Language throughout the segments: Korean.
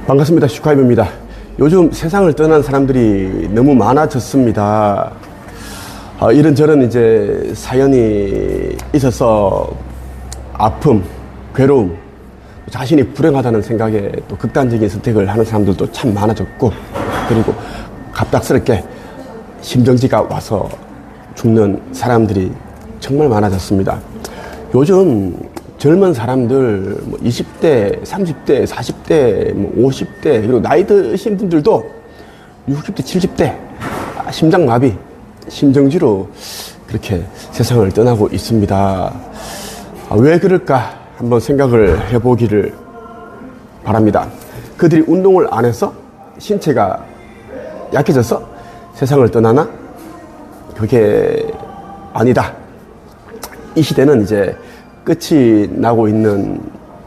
반갑습니다. 슈카이브입니다. 요즘 세상을 떠난 사람들이 너무 많아졌습니다. 이런저런 이제 사연이 있어서 아픔, 괴로움, 자신이 불행하다는 생각에 또 극단적인 선택을 하는 사람들도 참 많아졌고, 그리고 갑작스럽게 심정지가 와서 죽는 사람들이 정말 많아졌습니다. 요즘 젊은 사람들 20대, 30대, 40대, 50대, 그리고 나이 드신 분들도 60대, 70대 심장마비, 심정지로 그렇게 세상을 떠나고 있습니다. 왜 그럴까 한번 생각을 해보기를 바랍니다. 그들이 운동을 안 해서 신체가 약해져서 세상을 떠나나? 그게 아니다. 이 시대는 이제 끝이 나고 있는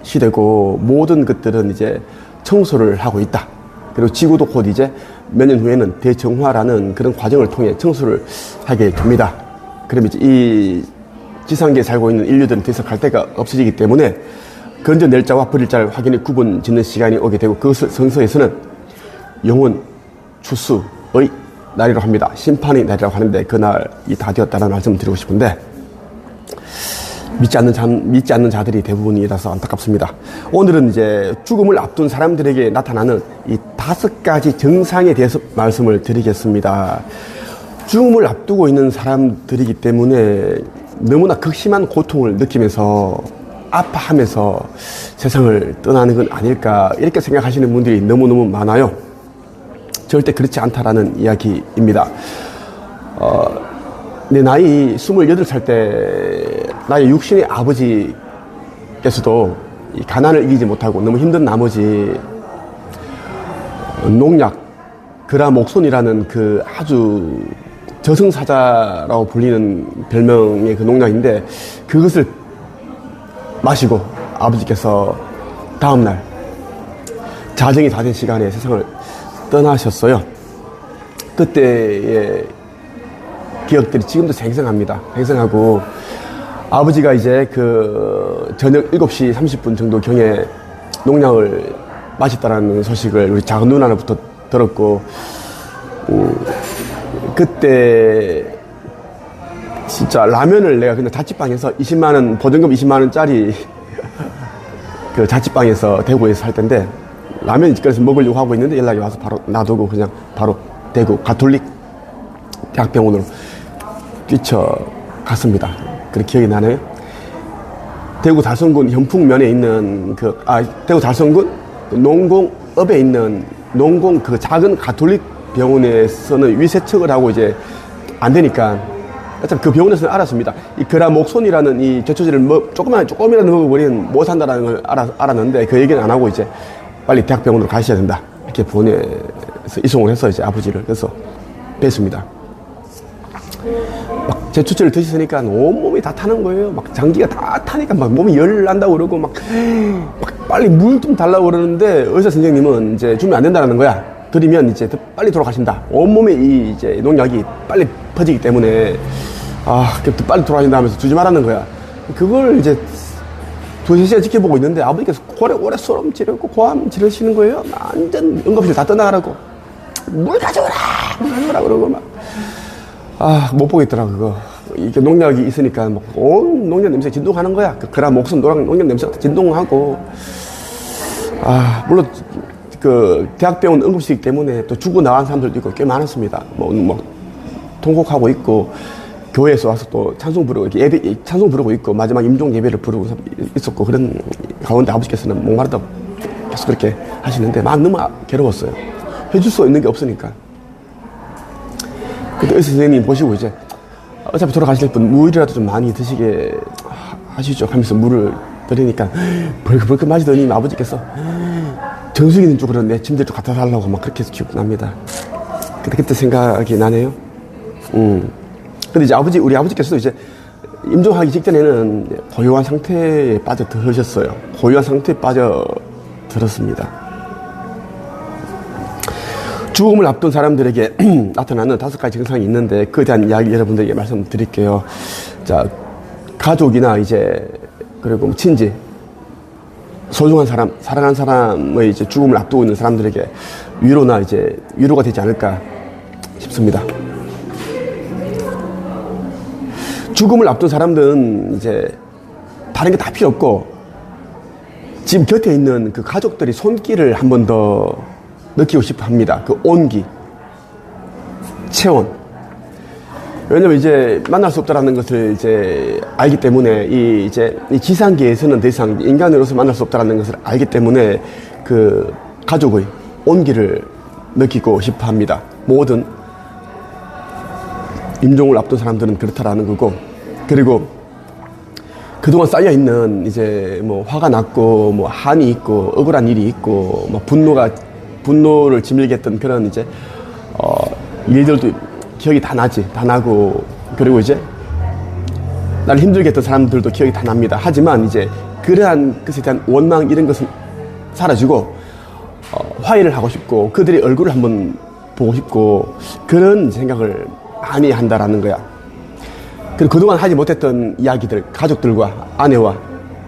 시대고, 모든 것들은 이제 청소를 하고 있다. 그리고 지구도 곧 이제 몇 년 후에는 대정화라는 그런 과정을 통해 청소를 하게 됩니다. 그럼 이제 이 지상계에 살고 있는 인류들은 더 이상 갈 데가 없어지기 때문에 건져낼 자와 버릴 자를 확인해 구분 짓는 시간이 오게 되고, 그것을 성서에서는 영원 추수의 날이라고 합니다. 심판의 날이라고 하는데, 그날이 다 되었다는 말씀을 드리고 싶은데, 믿지 않는 자들이 대부분이라서 안타깝습니다. 오늘은 이제 죽음을 앞둔 사람들에게 나타나는 이 5가지 증상에 대해서 말씀을 드리겠습니다. 죽음을 앞두고 있는 사람들이기 때문에 너무나 극심한 고통을 느끼면서 아파하면서 세상을 떠나는 건 아닐까, 이렇게 생각하시는 분들이 너무너무 많아요. 절대 그렇지 않다라는 이야기입니다. 내 나이 28살 때 나의 육신의 아버지께서도 이 가난을 이기지 못하고 너무 힘든 나머지 농약, 그라목손이라는 그 아주 저승사자라고 불리는 별명의 그 농약인데, 그것을 마시고 아버지께서 다음날 자정이 다 된 시간에 세상을 떠나셨어요. 그때의 기억들이 지금도 생생합니다. 생생하고, 아버지가 이제 그 저녁 7시 30분 정도 경에 농약을 마셨다라는 소식을 우리 작은 누나로부터 들었고, 그때 진짜 라면을 내가 그냥 자취방에서 20만원, 보증금 20만원짜리 그 자취방에서 대구에서 살 텐데, 라면 집에서 먹으려고 하고 있는데 연락이 와서 바로 놔두고 그냥 바로 대구 가톨릭 대학병원으로 뛰쳐갔습니다. 그런 기억이 나네요. 대구 달성군 현풍면에 있는 대구 달성군 농공읍에 있는 농공 그 작은 가톨릭 병원에서는 위세척을 하고 이제 안 되니까, 어차피 그 병원에서는 알았습니다. 이 그라목손이라는 이 저초제를 조금이라도 먹어버리면 못 산다라는 걸 알았는데, 그 얘기는 안 하고 이제 빨리 대학병원으로 가셔야 된다, 이렇게 보내서 이송을 해서 이제 아버지를 그래서 뵀습니다. 막 제초제를 드셨으니까 온몸이 다 타는 거예요. 막 장기가 다 타니까 막 몸이 열 난다고 그러고 막 빨리 물 좀 달라고 그러는데, 의사 선생님은 이제 주면 안 된다는 거야. 드리면 이제 더 빨리 돌아가신다. 온몸에 이 이제 농약이 빨리 퍼지기 때문에, 더 빨리 돌아가신다 하면서 주지 말라는 거야. 그걸 이제 2시간 지켜보고 있는데, 아버지께서 오래 소름 지르고 고함 지르시는 거예요. 완전 응급실 다 떠나가라고. 물 가져오라 그러고 막. 못 보겠더라, 그거. 이게 농약이 있으니까 막 온 농약 냄새 진동하는 거야. 그라목손 노랑 농약 냄새가 진동하고. 물론 그 대학병원 응급실이기 때문에 또 죽고 나간 사람들도 있고 꽤 많았습니다. 통곡하고 있고, 교회에서 와서 또 찬송 부르고, 이렇게 찬송 부르고 있고, 마지막 임종 예배를 부르고 있었고, 그런 가운데 아버지께서는 목마르다고 계속 그렇게 하시는데, 막 너무 괴로웠어요. 해줄 수 있는 게 없으니까. 그때 의사 선생님 보시고 이제 어차피 돌아가실 분 물이라도 좀 많이 드시게 하시죠 하면서 물을 드리니까 벌컥 마시더니 아버지께서 정수기 있는 쪽으로 내 침대 쪽 갖다 달라고 막 그렇게 해서 기억납니다. 그때 생각이 나네요. 근데 이제 우리 아버지께서도 이제 임종하기 직전에는 고요한 상태에 빠져들으셨어요. 고요한 상태에 빠져들었습니다. 죽음을 앞둔 사람들에게 나타나는 5가지 증상이 있는데, 그에 대한 이야기 여러분들에게 말씀드릴게요. 자, 가족이나 이제, 그리고 친지, 소중한 사람, 사랑하는 사람의 이제 죽음을 앞두고 있는 사람들에게 위로가 되지 않을까 싶습니다. 죽음을 앞둔 사람들은 이제 다른 게 다 필요 없고 지금 곁에 있는 그 가족들이 손길을 한 번 더 느끼고 싶어 합니다. 그 온기, 체온. 왜냐면 이제 만날 수 없다라는 것을 이제 알기 때문에 이 지상계에서는 더 이상 인간으로서 만날 수 없다라는 것을 알기 때문에 그 가족의 온기를 느끼고 싶어 합니다. 모든 임종을 앞둔 사람들은 그렇다라는 거고, 그리고 그동안 쌓여있는 이제 뭐 화가 났고 뭐 한이 있고 억울한 일이 있고 뭐 분노를 지밀게 했던 그런 이제 일들도 기억이 다 나고, 그리고 이제 나를 힘들게 했던 사람들도 기억이 다 납니다. 하지만 이제 그러한 것에 대한 원망 이런 것은 사라지고 화해를 하고 싶고 그들의 얼굴을 한번 보고 싶고 그런 생각을 많이 한다라는 거야. 그리고 그동안 하지 못했던 이야기들, 가족들과 아내와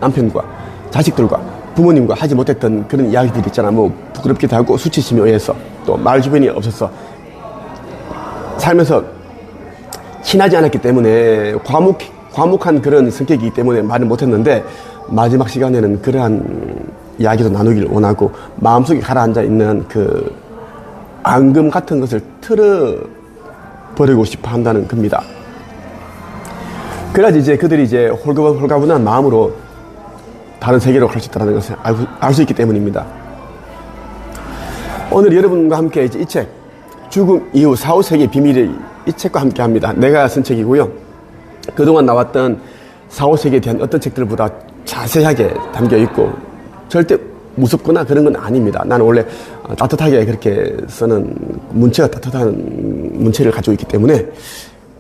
남편과 자식들과 부모님과 하지 못했던 그런 이야기들이 있잖아. 뭐 부끄럽기도 하고 수치심에 의해서 또 말 주변이 없어서 살면서 친하지 않았기 때문에 과묵한 그런 성격이기 때문에 말을 못했는데 마지막 시간에는 그러한 이야기도 나누길 원하고 마음속에 가라앉아 있는 그 앙금 같은 것을 틀어버리고 싶어 한다는 겁니다. 그래야지 이제 그들이 이제 홀가분한 마음으로 다른 세계로 갈 수 있다는 것을 알 수 있기 때문입니다. 오늘 여러분과 함께 이제 이 책, 죽음 이후 4, 5세기의 비밀을 이 책과 함께 합니다. 내가 쓴 책이고요. 그동안 나왔던 4, 5세기에 대한 어떤 책들보다 자세하게 담겨 있고 절대 무섭거나 그런 건 아닙니다. 나는 원래 따뜻하게 그렇게 쓰는 문체가 따뜻한 문체를 가지고 있기 때문에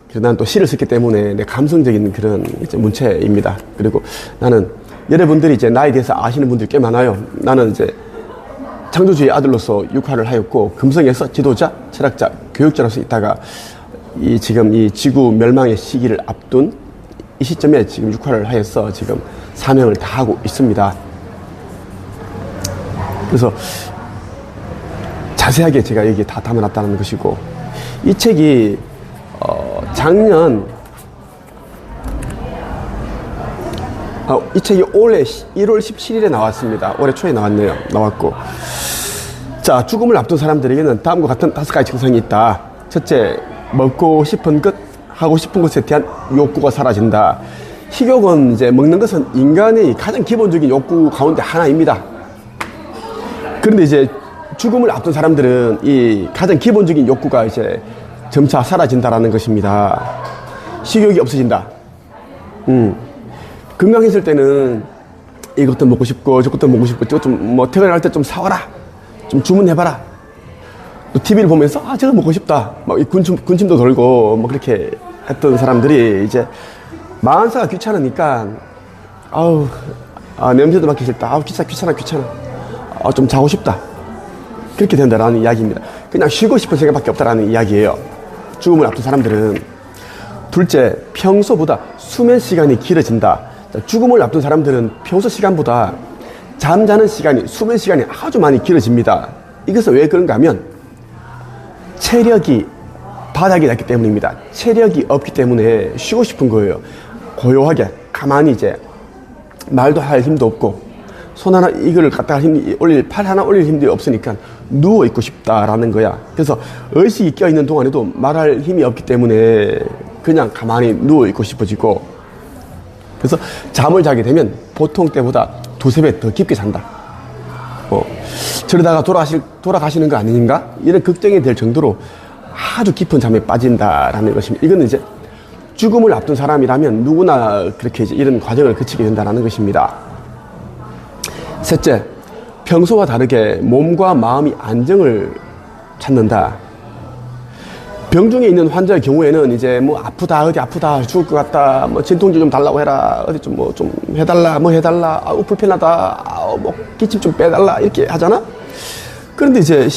그리고 나는 또 시를 썼기 때문에 내 감성적인 그런 이제 문체입니다. 그리고 나는 여러분들이 이제 나에 대해서 아시는 분들이 꽤 많아요. 나는 이제 창조주의 아들로서 육화를 하였고 금성에서 지도자, 철학자, 교육자로서 있다가 지금 이 지구 멸망의 시기를 앞둔 이 시점에 지금 육화를 하여서 지금 사명을 다하고 있습니다. 그래서 자세하게 제가 여기에 다 담아놨다는 것이고 이 책이 작년 이 책이 올해 1월 17일에 나왔습니다. 올해 초에 나왔고 자, 죽음을 앞둔 사람들에게는 다음과 같은 5가지 증상이 있다. 첫째, 먹고 싶은 것, 하고 싶은 것에 대한 욕구가 사라진다. 식욕은 이제 먹는 것은 인간의 가장 기본적인 욕구 가운데 하나입니다. 그런데 이제 죽음을 앞둔 사람들은 이 가장 기본적인 욕구가 이제 점차 사라진다라는 것입니다. 식욕이 없어진다. 건강했을 때는 이것도 먹고 싶고 저것도 먹고 싶고 저것 좀 뭐 퇴근할 때 좀 사와라, 좀 주문해봐라. 또 TV를 보면서 저거 먹고 싶다. 막 군침도 돌고 뭐 그렇게 했던 사람들이 이제 만사가 귀찮으니까 냄새도 맡기 싫다. 귀찮아. 좀 자고 싶다. 그렇게 된다라는 이야기입니다. 그냥 쉬고 싶은 생각밖에 없다라는 이야기예요. 죽음을 앞둔 사람들은. 둘째, 평소보다 수면 시간이 길어진다. 죽음을 앞둔 사람들은 평소 시간보다 잠자는 시간이, 수면 시간이 아주 많이 길어집니다. 이것은 왜 그런가 하면 체력이 바닥이 났기 때문입니다. 체력이 없기 때문에 쉬고 싶은 거예요. 고요하게 가만히 이제 말도 할 힘도 없고 손 하나 이거를 갖다가 팔 하나 올릴 힘도 없으니까 누워 있고 싶다라는 거야. 그래서 의식이 껴있는 동안에도 말할 힘이 없기 때문에 그냥 가만히 누워 있고 싶어지고, 그래서 잠을 자게 되면 보통 때보다 2~3배 더 깊게 잔다. 저러다가 돌아가시는 거 아닌가? 이런 걱정이 될 정도로 아주 깊은 잠에 빠진다라는 것입니다. 이거는 이제 죽음을 앞둔 사람이라면 누구나 그렇게 이제 이런 과정을 거치게 된다는 것입니다. 셋째, 평소와 다르게 몸과 마음이 안정을 찾는다. 병중에 있는 환자의 경우에는 이제 뭐 어디 아프다, 죽을 것 같다, 뭐 진통제 좀 달라고 해라, 어디 좀 해달라, 불편하다, 뭐 기침 좀 빼달라, 이렇게 하잖아? 그런데 이제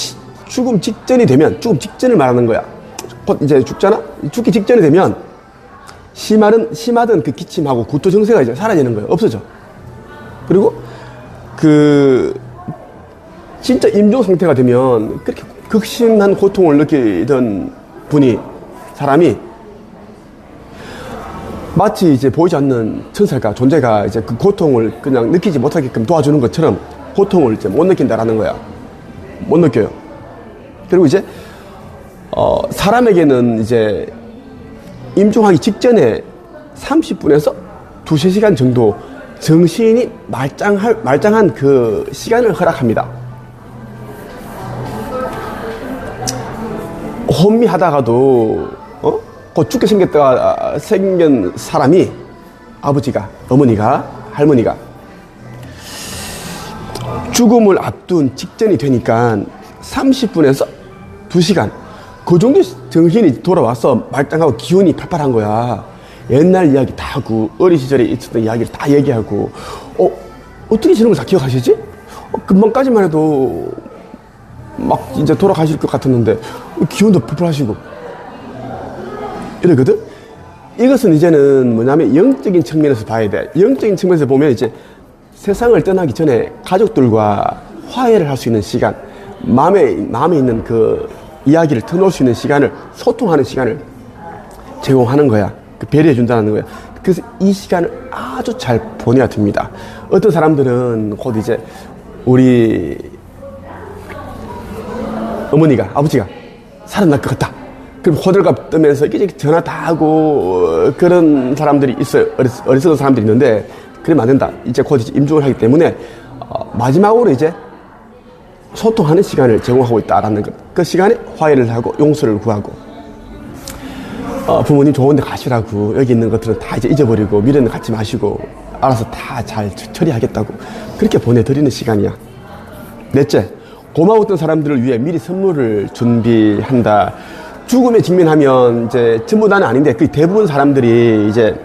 죽음 직전이 되면, 죽음 직전을 말하는 거야. 곧 이제 죽잖아? 죽기 직전이 되면 심하던 그 기침하고 구토 증세가 이제 사라지는 거예요. 없어져. 그리고 그 진짜 임종 상태가 되면 그렇게 극심한 고통을 느끼던 사람이 마치 이제 보이지 않는 천사가, 존재가 이제 그 고통을 그냥 느끼지 못하게끔 도와주는 것처럼 고통을 이제 못 느낀다라는 거야. 못 느껴요. 그리고 이제 사람에게는 이제 임종하기 직전에 30분에서 2~3시간 정도 정신이 말짱한 그 시간을 허락합니다. 혼미하다가도 곧 죽게 생긴 사람이, 아버지가, 어머니가, 할머니가 죽음을 앞둔 직전이 되니까 30분에서 2시간 그 정도 정신이 돌아와서 말짱하고 기운이 팔팔한 거야. 옛날 이야기 다 하고 어린 시절에 있었던 이야기를 다 얘기하고 어떻게 저런 걸 다 기억하시지? 금방까지만 해도 막 이제 돌아가실 것 같았는데 기운도 풀풀하시고 이러거든? 이것은 이제는 뭐냐면 영적인 측면에서 봐야 돼. 영적인 측면에서 보면 이제 세상을 떠나기 전에 가족들과 화해를 할 수 있는 시간, 마음에 있는 그 이야기를 터놓을 수 있는 시간을, 소통하는 시간을 제공하는 거야. 그 배려해 준다는 거야. 그래서 이 시간을 아주 잘 보내야 됩니다. 어떤 사람들은 곧 이제 우리 어머니가, 아버지가 살아날 것 같다. 그럼 호들갑 뜨면서 이게 전화 다 하고 그런 사람들이 있어요. 어리석은 사람들이 있는데 그러면 안 된다. 이제 곧 이제 임종을 하기 때문에 마지막으로 이제 소통하는 시간을 제공하고 있다라는 것. 그 시간에 화해를 하고 용서를 구하고 부모님 좋은 데 가시라고, 여기 있는 것들은 다 이제 잊어버리고 미련을 갖지 마시고 알아서 다 잘 처리하겠다고 그렇게 보내드리는 시간이야. 넷째, 고마웠던 사람들을 위해 미리 선물을 준비한다. 죽음에 직면하면 이제 전부 다는 아닌데 그 대부분 사람들이 이제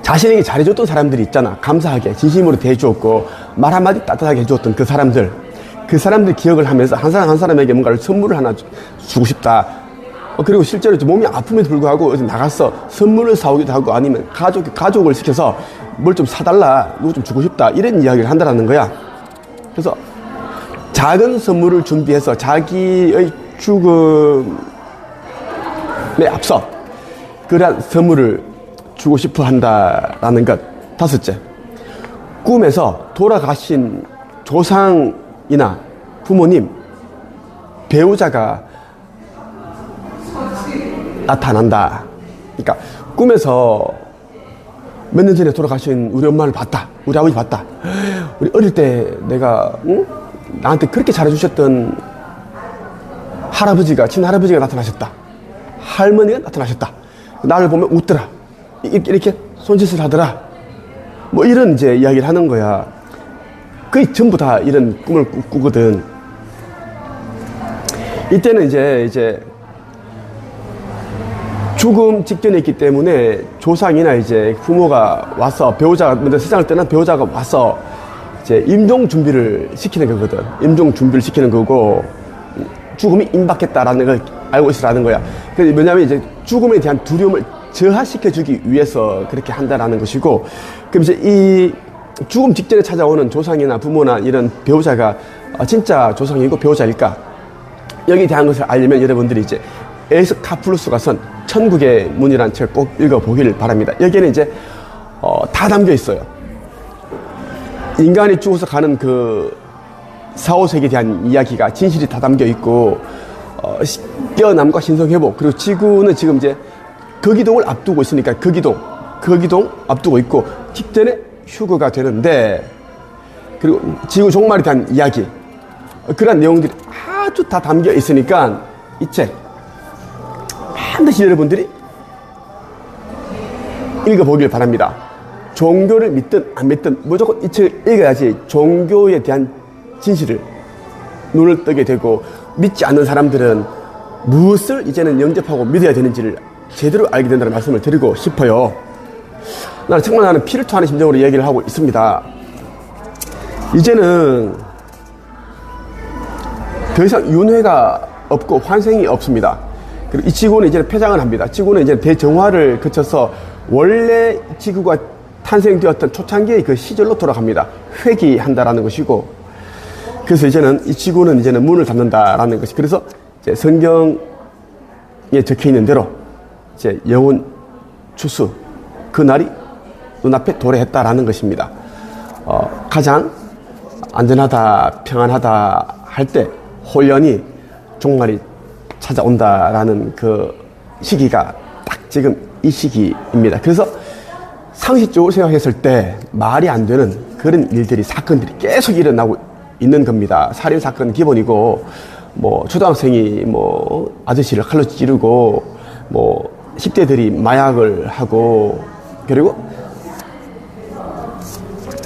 자신에게 잘해줬던 사람들이 있잖아. 감사하게 진심으로 대해주었고 말 한마디 따뜻하게 해주었던 그 사람들 기억을 하면서 한 사람 한 사람에게 뭔가를 선물을 하나 주고 싶다. 그리고 실제로 몸이 아픔에도 불구하고 어디 나가서 선물을 사오기도 하고 아니면 가족을 시켜서 뭘 좀 사달라, 누구 좀 주고 싶다, 이런 이야기를 한다라는 거야. 그래서 작은 선물을 준비해서 자기의 죽음에 앞서 그러한 선물을 주고 싶어 한다라는 것. 다섯째, 꿈에서 돌아가신 조상이나 부모님, 배우자가 나타난다. 그러니까 꿈에서 몇 년 전에 돌아가신 우리 엄마를 봤다, 우리 아버지 봤다, 우리 어릴 때 내가 나한테 그렇게 잘해주셨던 할아버지가, 친할아버지가 나타나셨다, 할머니가 나타나셨다, 나를 보면 웃더라, 이렇게 손짓을 하더라, 뭐 이런 이제 이야기를 하는 거야. 거의 전부 다 이런 꿈을 꾸거든. 이때는 이제 죽음 직전에 있기 때문에 조상이나 이제 부모가 와서, 배우자가 먼저 세상을 떠난 배우자가 와서 이제 임종 준비를 시키는 거거든. 임종 준비를 시키는 거고, 죽음이 임박했다라는 걸 알고 있으라는 거야. 그래서 뭐냐면 이제 죽음에 대한 두려움을 저하시켜주기 위해서 그렇게 한다라는 것이고, 그럼 이제 이 죽음 직전에 찾아오는 조상이나 부모나 이런 배우자가 진짜 조상이고 배우자일까? 여기에 대한 것을 알려면 여러분들이 이제 에스카플루스가 쓴 천국의 문이라는 책 꼭 읽어보기를 바랍니다. 여기에는 이제 다 담겨 있어요. 인간이 죽어서 가는 그 사후세계에 대한 이야기가, 진실이 다 담겨 있고, 깨어남과 신성회복, 그리고 지구는 지금 이제 거기동을 앞두고 있으니까 거기동 앞두고 있고 직전에 휴거가 되는데, 그리고 지구 종말에 대한 이야기, 그런 내용들이 아주 다 담겨 있으니까 이 책 반드시 여러분들이 읽어보길 바랍니다. 종교를 믿든 안 믿든 무조건 이 책을 읽어야지 종교에 대한 진실을 눈을 뜨게 되고, 믿지 않는 사람들은 무엇을 이제는 영접하고 믿어야 되는지를 제대로 알게 된다는 말씀을 드리고 싶어요. 나는 피를 토하는 심정으로 얘기를 하고 있습니다. 이제는 더 이상 윤회가 없고 환생이 없습니다. 그리고 이 지구는 이제 폐장을 합니다. 지구는 이제 대정화를 거쳐서 원래 지구가 탄생되었던 초창기의 그 시절로 돌아갑니다. 회귀한다라는 것이고, 그래서 이제는 이 지구는 이제는 문을 닫는다라는 것이, 그래서 이제 성경에 적혀 있는 대로 이제 영원 추수 그 날이 눈앞에 도래했다라는 것입니다. 가장 안전하다, 평안하다 할 때 혼련이 종말이 찾아온다라는 그 시기가 딱 지금 이 시기입니다. 그래서 상식적으로 생각했을 때 말이 안 되는 그런 일들이, 사건들이 계속 일어나고 있는 겁니다. 살인 사건 기본이고, 뭐 초등학생이 뭐 아저씨를 칼로 찌르고, 뭐 10대들이 마약을 하고, 그리고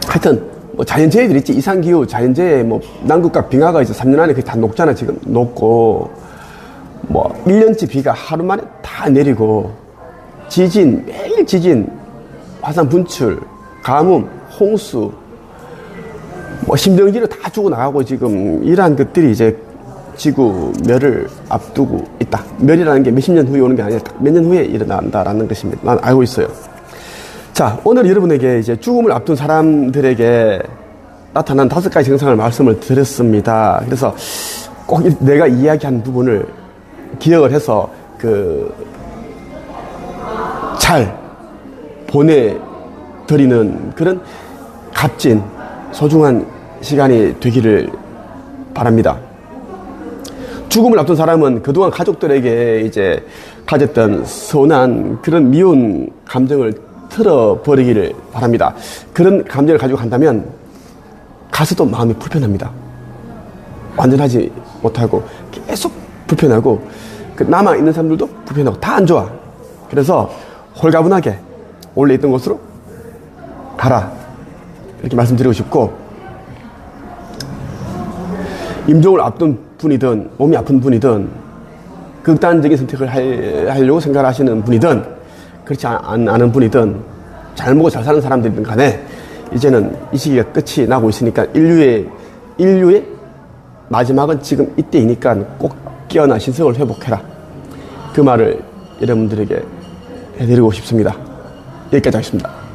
하여튼 뭐 자연재해들 있지. 이상기후 자연재해, 뭐 남극과 빙하가 이제 3년 안에 다 녹잖아. 지금 녹고, 뭐 1년치 비가 하루 만에 다 내리고, 지진, 매일 지진, 화산 분출, 가뭄, 홍수, 뭐 심정지로 다 죽어나가고, 지금 이러한 것들이 이제 지구 멸을 앞두고 있다. 멸이라는 게 몇십 년 후에 오는 게 아니라 딱 몇 년 후에 일어난다라는 것입니다. 난 알고 있어요. 자, 오늘 여러분에게 이제 죽음을 앞둔 사람들에게 나타난 5가지 증상을 말씀을 드렸습니다. 그래서 꼭 내가 이야기한 부분을 기억을 해서 잘 보내드리는 그런 값진 소중한 시간이 되기를 바랍니다. 죽음을 앞둔 사람은 그동안 가족들에게 이제 가졌던 서운한 그런 미운 감정을 틀어버리기를 바랍니다. 그런 감정을 가지고 간다면 가서도 마음이 불편합니다. 완전하지 못하고 계속 불편하고, 남아있는 사람들도 불편하고 다 안 좋아. 그래서 홀가분하게 원래 있던 곳으로 가라, 이렇게 말씀드리고 싶고, 임종을 앞둔 분이든 몸이 아픈 분이든 극단적인 선택을 하려고 생각하시는 분이든 그렇지 않은 분이든 잘 먹고 잘 사는 사람들이든 간에 이제는 이 시기가 끝이 나고 있으니까 인류의 마지막은 지금 이때이니까 꼭 깨어나 신성을 회복해라. 그 말을 여러분들에게 해드리고 싶습니다. 여기까지 하겠습니다.